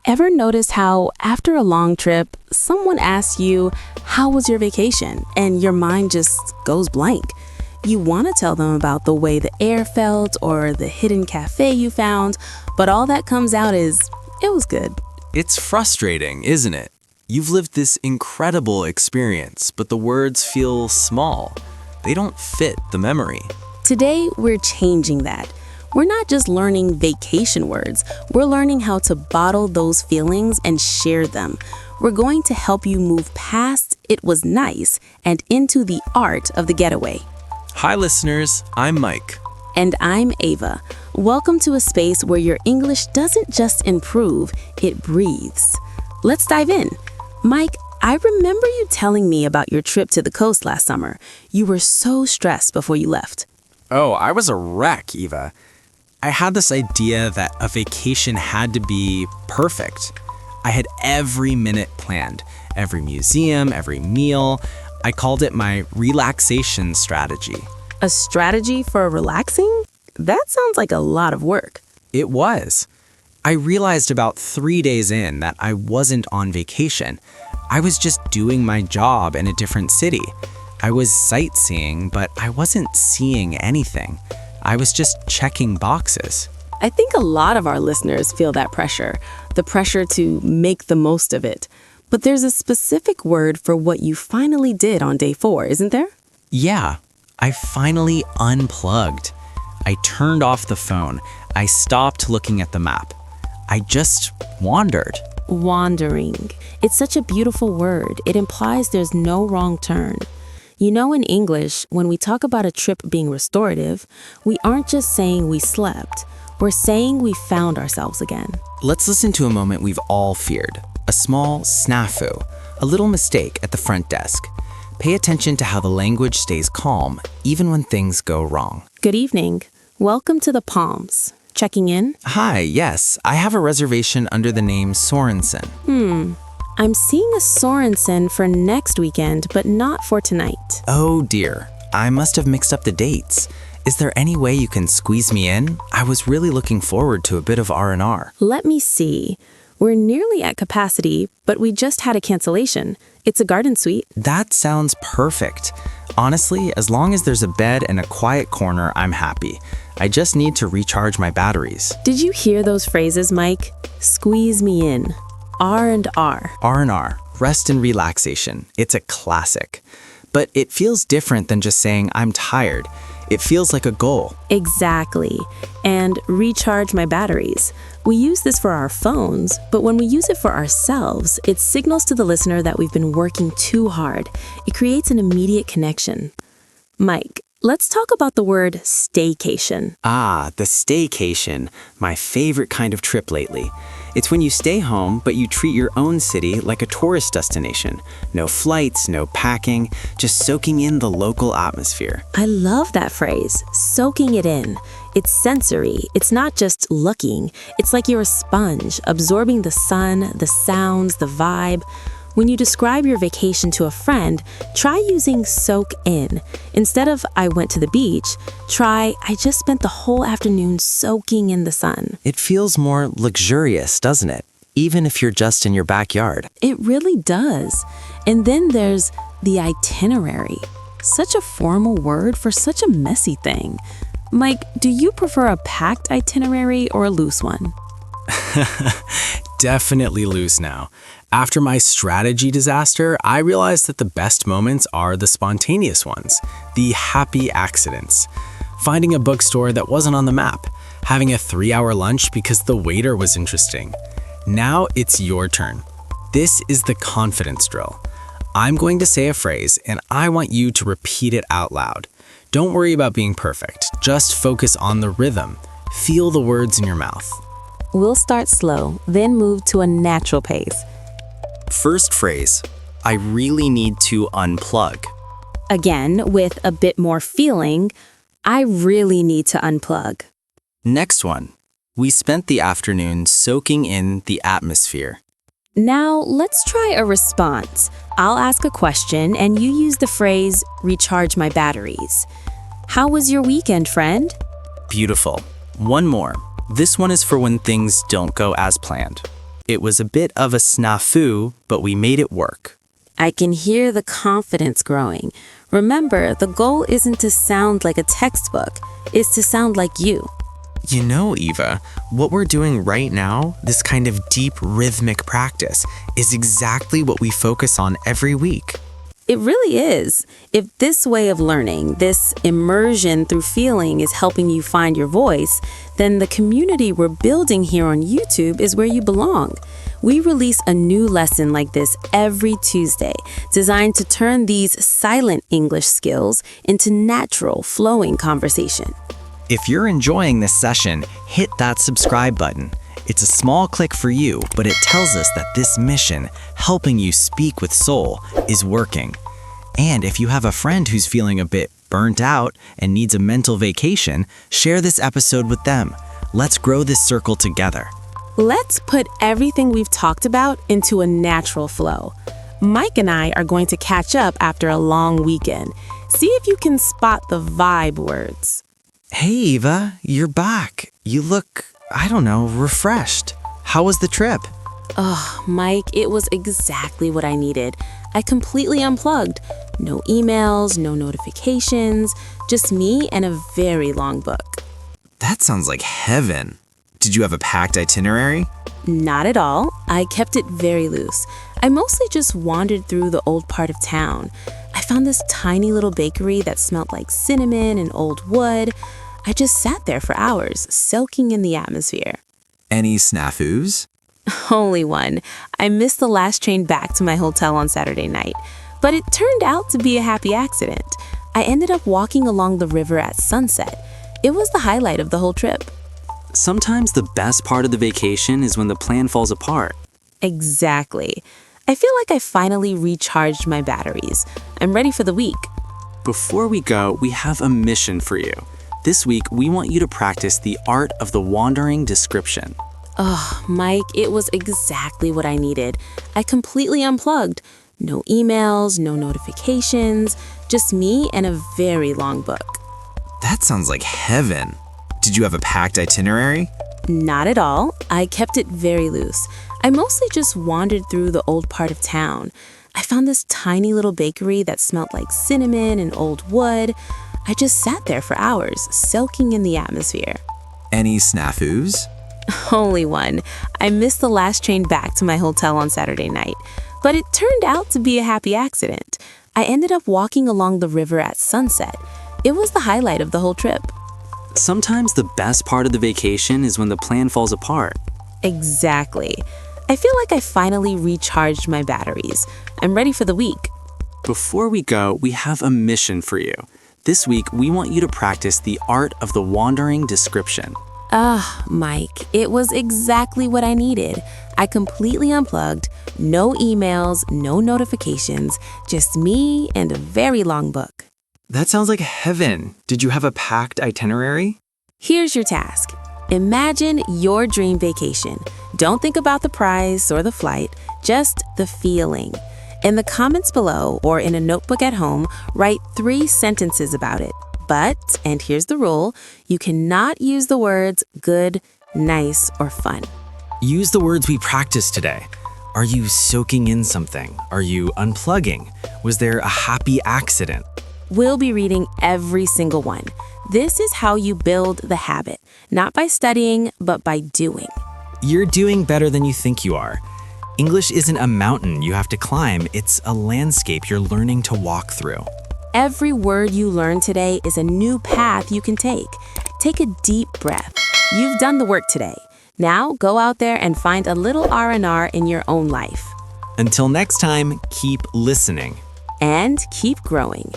Ever notice how, after a long trip, someone asks you, "How was your vacation?" and your mind just goes blank? You want to tell them about the way the air felt or the hidden cafe you found, but all that comes out is, "It was good." It's frustrating, isn't it? You've lived this incredible experience, but the words feel small. They don't fit the memory. Today, we're changing that. We're not just learning vacation words, we're learning how to bottle those feelings and share them. We're going to help you move past "it was nice" and into the art of the getaway. Hi, listeners. I'm Mike. And I'm Ava. Welcome to a space where your English doesn't just improve, it breathes. Let's dive in. Mike, I remember you telling me about your trip to the coast last summer. You were so stressed before you left. Oh, I was a wreck, Eva. I had this idea that a vacation had to be perfect. I had every minute planned, every museum, every meal. I called it my relaxation strategy. A strategy for relaxing? That sounds like a lot of work. It was. I realized about 3 days in that I wasn't on vacation. I was just doing my job in a different city. I was sightseeing, but I wasn't seeing anything. I was just checking boxes. I think a lot of our listeners feel that pressure, the pressure to make the most of it. But there's a specific word for what you finally did on day 4, isn't there? Yeah, I finally unplugged. I turned off the phone. I stopped looking at the map. I just wandered. Wandering. It's such a beautiful word. It implies there's no wrong turn. You know, in English, when we talk about a trip being restorative, we aren't just saying we slept. We're saying we found ourselves again. Let's listen to a moment we've all feared. A small snafu, a little mistake at the front desk. Pay attention to how the language stays calm, even when things go wrong. Good evening. Welcome to the Palms. Checking in? Hi, yes, I have a reservation under the name Sorensen. I'm seeing a Sorensen for next weekend, but not for tonight. Oh dear, I must have mixed up the dates. Is there any way you can squeeze me in? I was really looking forward to a bit of R&R. Let me see. We're nearly at capacity, but we just had a cancellation. It's a garden suite. That sounds perfect. Honestly, as long as there's a bed and a quiet corner, I'm happy. I just need to recharge my batteries. Did you hear those phrases, Mike? Squeeze me in. R&R. R&R, rest and relaxation. It's a classic. But it feels different than just saying I'm tired. It feels like a goal. Exactly. And recharge my batteries. We use this for our phones, but when we use it for ourselves, it signals to the listener that we've been working too hard. It creates an immediate connection. Mike, let's talk about the word staycation. Ah, the staycation, my favorite kind of trip lately. It's when you stay home, but you treat your own city like a tourist destination. No flights, no packing, just soaking in the local atmosphere. I love that phrase, soaking it in. It's sensory. It's not just looking. It's like you're a sponge, absorbing the sun, the sounds, the vibe. When you describe your vacation to a friend, try using soak in. Instead of "I went to the beach," try "I just spent the whole afternoon soaking in the sun." It feels more luxurious, doesn't it? Even if you're just in your backyard. It really does. And then there's the itinerary. Such a formal word for such a messy thing. Mike, do you prefer a packed itinerary or a loose one? Definitely loose now. After my strategy disaster, I realized that the best moments are the spontaneous ones, the happy accidents. Finding a bookstore that wasn't on the map, having a 3-hour lunch because the waiter was interesting. Now it's your turn. This is the confidence drill. I'm going to say a phrase and I want you to repeat it out loud. Don't worry about being perfect. Just focus on the rhythm. Feel the words in your mouth. We'll start slow, then move to a natural pace. First phrase, I really need to unplug. Again, with a bit more feeling, I really need to unplug. Next one, we spent the afternoon soaking in the atmosphere. Now, let's try a response. I'll ask a question and you use the phrase, recharge my batteries. How was your weekend, friend? Beautiful. One more. This one is for when things don't go as planned. It was a bit of a snafu, but we made it work. I can hear the confidence growing. Remember, the goal isn't to sound like a textbook, it's to sound like you. You know, Eva, what we're doing right now, this kind of deep rhythmic practice, is exactly what we focus on every week. It really is. If this way of learning, this immersion through feeling is helping you find your voice, then the community we're building here on YouTube is where you belong. We release a new lesson like this every Tuesday, designed to turn these silent English skills into natural, flowing conversation. If you're enjoying this session, hit that subscribe button. It's a small click for you, but it tells us that this mission, helping you speak with soul, is working. And if you have a friend who's feeling a bit burnt out and needs a mental vacation, share this episode with them. Let's grow this circle together. Let's put everything we've talked about into a natural flow. Mike and I are going to catch up after a long weekend. See if you can spot the vibe words. Hey Eva, you're back. You look, refreshed. How was the trip? Oh, Mike, it was exactly what I needed. I completely unplugged. No emails, no notifications, just me and a very long book. That sounds like heaven. Did you have a packed itinerary? Not at all. I kept it very loose. I mostly just wandered through the old part of town. I found this tiny little bakery that smelled like cinnamon and old wood. I just sat there for hours, soaking in the atmosphere. Any snafus? Only one. I missed the last train back to my hotel on Saturday night, but it turned out to be a happy accident. I ended up walking along the river at sunset. It was the highlight of the whole trip. Sometimes the best part of the vacation is when the plan falls apart. Exactly. I feel like I finally recharged my batteries. I'm ready for the week. Before we go, we have a mission for you. This week, we want you to practice the art of the wandering description. Oh, Mike, it was exactly what I needed. I completely unplugged. No emails, no notifications, just me and a very long book. That sounds like heaven. Did you have a packed itinerary? Not at all. I kept it very loose. I mostly just wandered through the old part of town. I found this tiny little bakery that smelled like cinnamon and old wood. I just sat there for hours, soaking in the atmosphere. Any snafus? Only one. I missed the last train back to my hotel on Saturday night, but it turned out to be a happy accident. I ended up walking along the river at sunset. It was the highlight of the whole trip. Sometimes the best part of the vacation is when the plan falls apart. Exactly. I feel like I finally recharged my batteries. I'm ready for the week. Before we go, we have a mission for you. This week, we want you to practice the art of the wandering description. Mike, it was exactly what I needed. I completely unplugged. No emails, no notifications, just me and a very long book. That sounds like heaven. Did you have a packed itinerary? Here's your task. Imagine your dream vacation. Don't think about the price or the flight, just the feeling. In the comments below or in a notebook at home, write 3 sentences about it. But, and here's the rule, you cannot use the words good, nice, or fun. Use the words we practiced today. Are you soaking in something? Are you unplugging? Was there a happy accident? We'll be reading every single one. This is how you build the habit, not by studying, but by doing. You're doing better than you think you are. English isn't a mountain you have to climb, it's a landscape you're learning to walk through. Every word you learn today is a new path you can take. Take a deep breath. You've done the work today. Now go out there and find a little R&R in your own life. Until next time, keep listening. And keep growing.